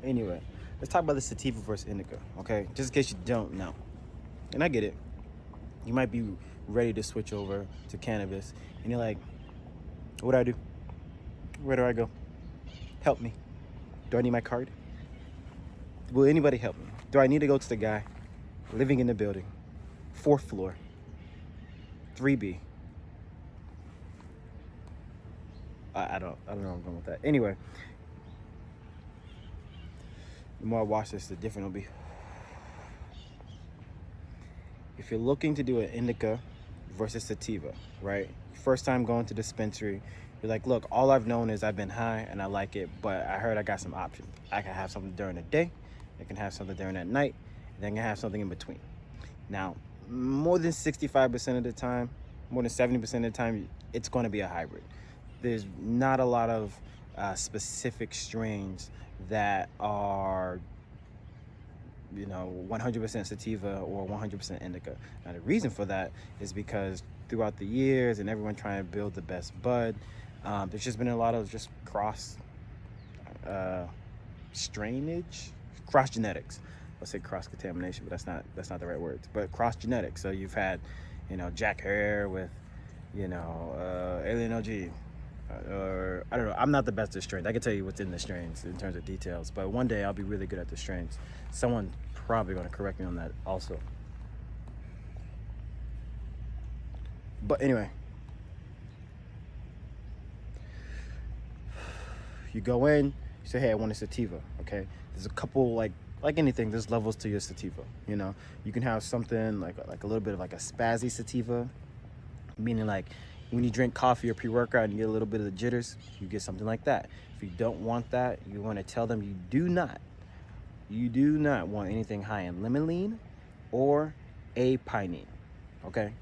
Anyway, let's talk about the Sativa versus Indica, okay? Just in case you don't know. And I get it. You might be ready to switch over to cannabis, and you're like, what do I do? Where do I go? Help me. Do I need my card? Will anybody help me? Do I need to go to the guy living in the building, 4th floor, 3B? I don't know where I'm going with that. Anyway, the more I watch this, the different it'll be. If you're looking to do an Indica versus Sativa, right? First time going to dispensary, you're like, look, all I've known is I've been high and I like it, but I heard I got some options. I can have something during the day, I can have something during the night, and then I can have something in between. Now, more than 65% of the time, more than 70% of the time, it's going to be a hybrid. There's not a lot of specific strains that are 100% sativa or 100% indica. Now the reason for that is because throughout the years and everyone trying to build the best bud, there's just been a lot of just cross strainage, cross genetics. Let's say cross contamination, but that's not the right word. But cross genetics. So you've had, Jack Hare with, Alien OG. Or I don't know. I'm not the best at strains. I can tell you what's in the strains in terms of details, but one day I'll be really good at the strains. Someone probably going to correct me on that also. But anyway, you go in, you say, hey, I want a sativa. Okay, there's a couple like anything. There's levels to your sativa. You can have something like a little bit of like a spazzy sativa, meaning like when you drink coffee or pre-workout and you get a little bit of the jitters, you get something like that. If you don't want that, you want to tell them you do not want anything high in limonene or apinine, okay?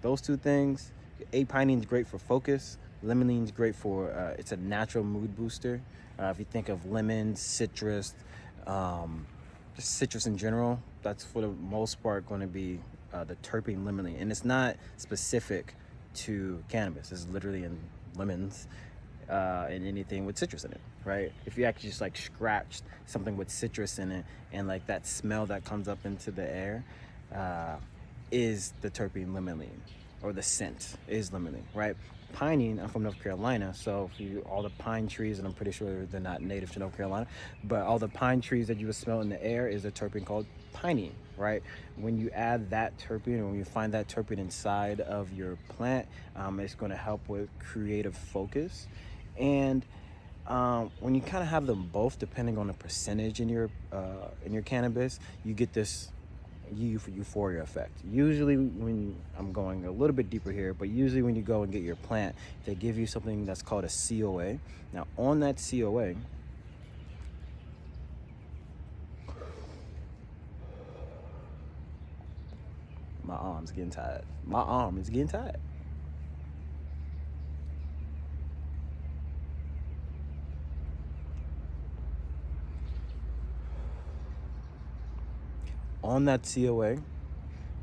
Those two things, apinine is great for focus. Limonene is great for, it's a natural mood booster. If you think of lemons, citrus, just citrus in general, that's for the most part going to be the terpene limonene. And it's not specific to cannabis. It's literally in lemons and anything with citrus in it, right? If you actually just like scratched something with citrus in it and like that smell that comes up into the air is the terpene limonene, or the scent is limonene, right? Pinene, I'm from North Carolina, so all the pine trees, and I'm pretty sure they're not native to North Carolina, but all the pine trees that you would smell in the air is a terpene called pinene, right? When you add that terpene, or when you find that terpene inside of your plant, it's going to help with creative focus. And when you kind of have them both, depending on the percentage in your cannabis, you get this euphoria effect. Usually when I'm going a little bit deeper here, but usually when you go and get your plant, they give you something that's called a COA. Now on that COA, my arm is getting tired. On that COA,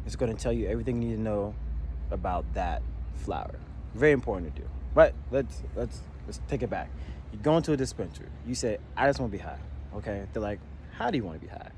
it's going to tell you everything you need to know about that flower. Very important to do. But let's take it back. You go into a dispensary. You say, I just want to be high. Okay? They're like, how do you want to be high?